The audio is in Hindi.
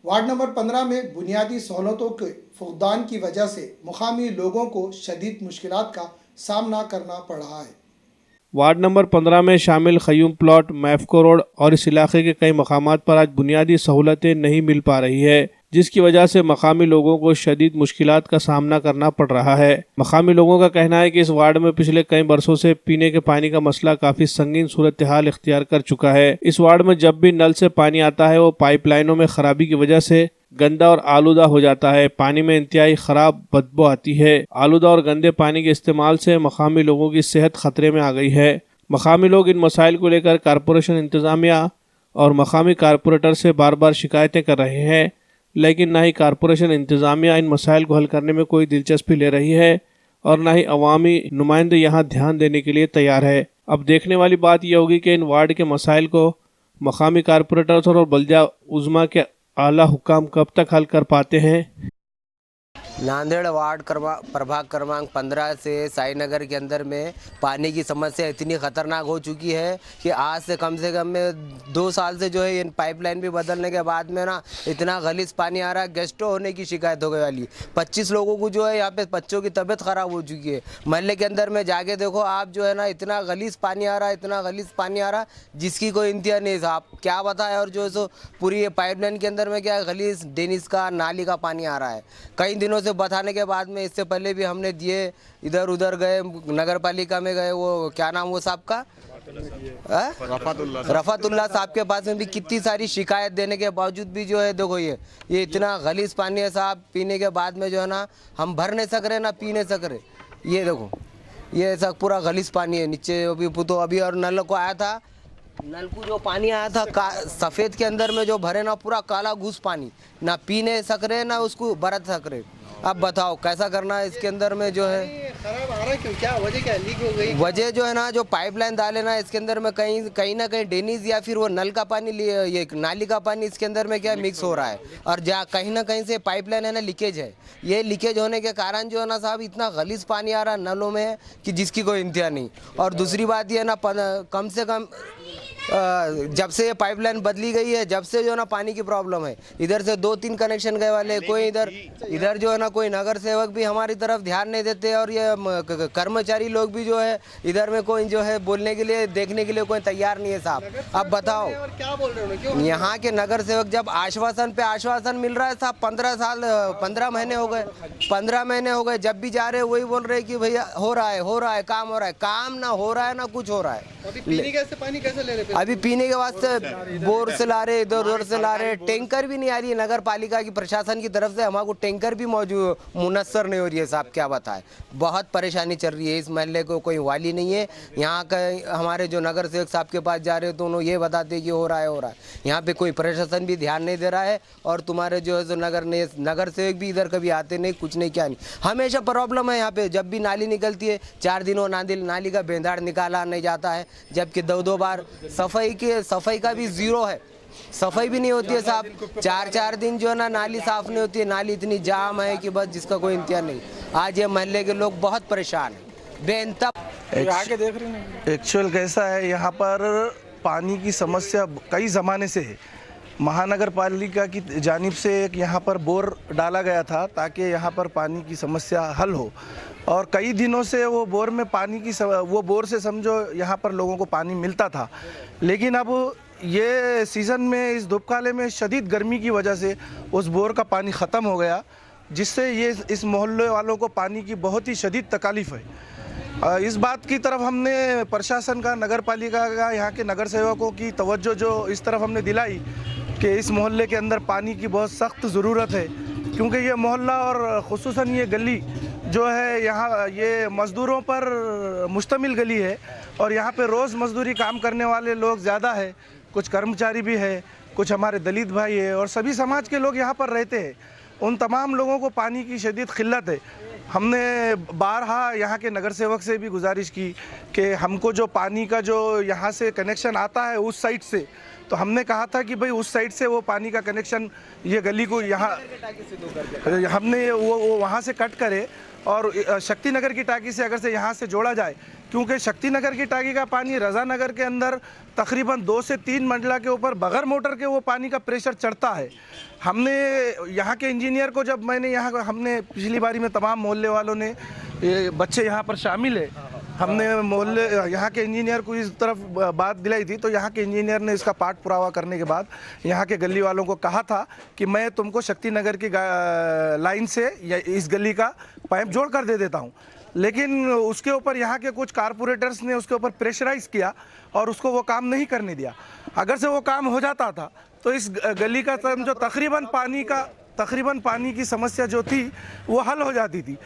वार्ड नंबर 15 में बुनियादी सहूलतों के फुकदान की वजह से मुकामी लोगों को शदीद मुश्किलात का सामना करना पड़ रहा है। वार्ड नंबर 15 में शामिल खयूम प्लॉट, मैफको रोड और इस इलाके के कई मकामात पर आज बुनियादी सहूलतें नहीं मिल पा रही है, जिसकी वजह से मकामी लोगों को शदीद मुश्किलात का सामना करना पड़ रहा है। मकामी लोगों का कहना है कि इस वार्ड में पिछले कई बरसों से पीने के पानी का मसला काफी संगीन सूरत हाल इख्तियार कर चुका है। इस वार्ड में जब भी नल से पानी आता है वो पाइपलाइनों में खराबी की वजह से गंदा और आलूदा हो जाता है। पानी में इंतहाई खराब बदबू आती है। आलूदा और गंदे पानी के इस्तेमाल से मकामी लोगों की सेहत खतरे में आ गई है। मकामी लोग इन मसाइल को लेकर कारपोरेशन इंतजामिया और मकामी कारपोरेटर से बार बार शिकायतें कर रहे हैं, लेकिन ना ही कारपोरेशन इंतजामिया इन मसाइल को हल करने में कोई दिलचस्पी ले रही है और ना ही अवामी नुमाइंदे यहाँ ध्यान देने के लिए तैयार है। अब देखने वाली बात यह होगी कि इन वार्ड के मसाइल को मकामी कारपोरेटर्स और बल्दिया उज़्मा के आला हुकाम कब तक हल कर पाते हैं। नांदेड़ वार्ड प्रभाग क्रमांक 15 से साईनगर के अंदर में पानी की समस्या इतनी ख़तरनाक हो चुकी है कि आज से कम में 2 साल से जो है ये पाइपलाइन भी बदलने के बाद में ना इतना गलीज पानी आ रहा है, गेस्टो होने की शिकायत हो गई वाली। 25 लोगों को जो है यहाँ पे बच्चों की तबीयत ख़राब हो चुकी है। महल्ले के अंदर में जाके देखो आप, जो है ना इतना गलीज पानी आ रहा है, इतना गलीज पानी आ रहा है जिसकी कोई इंतहा नहीं है। आप क्या बताएं। और जो है सो पूरी पाइपलाइन के अंदर में क्या गलीज डेनिस का नाली का पानी आ रहा है। कई दिनों से बताने के बाद में, इससे पहले भी हमने दिए, इधर उधर गए, नगर पालिका में गए, वो क्या नाम वो साहब का, रफातुल्ला साहब के पास में भी कितनी सारी शिकायत देने के बावजूद भी जो है देखो ये इतना गलीज पानी है साहब। पीने के बाद में जो है ना हम भर नहीं सक रहे ना पी नहीं सक रहे। ये देखो ये ऐसा पूरा गलीज पानी है नीचे। अभी और नल को आया था, नल को जो पानी आया था सफ़ेद के अंदर में जो भरे ना पूरा काला घुस पानी, ना पीने सक रहे ना उसको बरत सक रहे। अब बताओ कैसा करना है इसके अंदर में जो है खराब आ रहा है क्यों? क्या वजह, क्या लीक हो गई? वजह जो है ना जो पाइपलाइन डाले ना इसके अंदर में कहीं ना कहीं डेनिज या फिर वो नल का पानी, ये नाली का पानी इसके अंदर में क्या मिक्स हो रहा है। और कहीं ना कहीं से पाइपलाइन है ना लीकेज है। ये लीकेज होने के कारण जो है ना साहब इतना गलीज पानी आ रहा है नलों में कि जिसकी कोई इंतहा नहीं। और दूसरी बात ये ना कम से कम जब से ये पाइपलाइन बदली गई है, जब से जो है ना पानी की प्रॉब्लम है। इधर से 2-3 कनेक्शन गए वाले, कोई इधर जो है ना कोई नगर सेवक भी हमारी तरफ ध्यान नहीं देते और ये कर्मचारी लोग भी जो है इधर में कोई जो है बोलने के लिए, देखने के लिए कोई तैयार नहीं है साहब। अब बताओ क्या बोल रहे हो? क्यों यहाँ के नगर सेवक जब आश्वासन पे आश्वासन मिल रहा है साहब, 15 महीने हो गए, 15 महीने हो गए, जब भी जा रहे वही बोल रहे कि भैया हो रहा है, काम हो रहा है। काम ना हो रहा है ना कुछ हो रहा है। अभी पीने के पानी कैसे ले रहे? अभी पीने के वास्ते बोर से ला रहे, इधर उधर से ला रहे। टैंकर भी नहीं आ रही है नगर पालिका की प्रशासन की तरफ से, हमको टैंकर भी मुनस्सर नहीं हो रही है साहब। क्या बताएं, बहुत परेशानी चल रही है। इस महल्ले को कोई वाली नहीं है। यहाँ का हमारे जो नगर सेवक साहब के पास जा रहे हो तो उन्होंने ये बताते कि हो रहा है। यहाँ पे कोई प्रशासन भी ध्यान नहीं दे रहा है। और तुम्हारे जो है जो नगर सेवक भी इधर कभी आते नहीं, कुछ नहीं, क्या नहीं। हमेशा प्रॉब्लम है यहाँ पे। जब भी नाली निकलती है 4 दिनों नाली का बेंदाड़ निकाला नहीं जाता है, जबकि 2-2 बार सफाई का भी जीरो है। सफाई भी नहीं होती है साहब। 4-4 दिन जो है ना नाली साफ नहीं होती है। नाली इतनी जाम है कि बस जिसका कोई इंतहा नहीं। आज ये महल्ले के लोग बहुत परेशान हैं, बेइंतहा। आगे देख रहे हैं एक्चुअल कैसा है, यहाँ पर पानी की समस्या कई ज़माने से है। महानगर पालिका की जानिब से एक यहाँ पर बोर डाला गया था ताकि यहाँ पर पानी की समस्या हल हो। और कई दिनों से वो बोर में वो बोर से समझो यहाँ पर लोगों को पानी मिलता था। लेकिन अब ये सीज़न में इस धूपकाले में शदीद गर्मी की वजह से उस बोर का पानी ख़त्म हो गया, जिससे ये इस मोहल्ले वालों को पानी की बहुत ही शदीद तकलीफ़ है। इस बात की तरफ हमने प्रशासन का, नगर पालिका का, यहाँ के नगर सेवकों की तवज्जो जो इस तरफ हमने दिलाई कि इस मोहल्ले के अंदर पानी की बहुत सख्त ज़रूरत है, क्योंकि ये मोहल्ला और ख़ुसूसन ये गली जो है यहाँ ये मज़दूरों पर मुश्तमिल गली है। और यहाँ पे रोज़ मजदूरी काम करने वाले लोग ज़्यादा है, कुछ कर्मचारी भी है, कुछ हमारे दलित भाई है और सभी समाज के लोग यहाँ पर रहते हैं। उन तमाम लोगों को पानी की शदीद क़िल्लत है। हमने बारहा यहाँ के नगर सेवक से भी गुजारिश की कि हमको जो पानी का जो यहाँ से कनेक्शन आता है उस साइड से तो हमने कहा था कि भाई उस साइड से वो पानी का कनेक्शन ये गली को यहाँ हमने वो वहाँ से कट करे और शक्ति नगर की टाकी से अगर से यहाँ से जोड़ा जाए, क्योंकि शक्ति नगर की टाकी का पानी रज़ा नगर के अंदर तकरीबन 2 से 3 मंजिला के ऊपर बगैर मोटर के वो पानी का प्रेशर चढ़ता है। हमने यहाँ के इंजीनियर को जब मैंने यहाँ हमने पिछली बारी में तमाम मोहल्ले वालों ने बच्चे यहाँ पर शामिल है, हमने मोहल्ले यहाँ के इंजीनियर को इस तरफ बात दिलाई थी, तो यहाँ के इंजीनियर ने इसका पाठ पुरावा करने के बाद यहाँ के गली वालों को कहा था कि मैं तुमको शक्ति नगर की लाइन से या इस गली का पाइप जोड़ कर दे देता हूँ। लेकिन उसके ऊपर यहाँ के कुछ कारपोरेटर्स ने उसके ऊपर प्रेशराइज किया और उसको वो काम नहीं करने दिया। अगर से वो काम हो जाता था तो इस गली का जो तकरीबन पानी की समस्या जो थी वो हल हो जाती थी।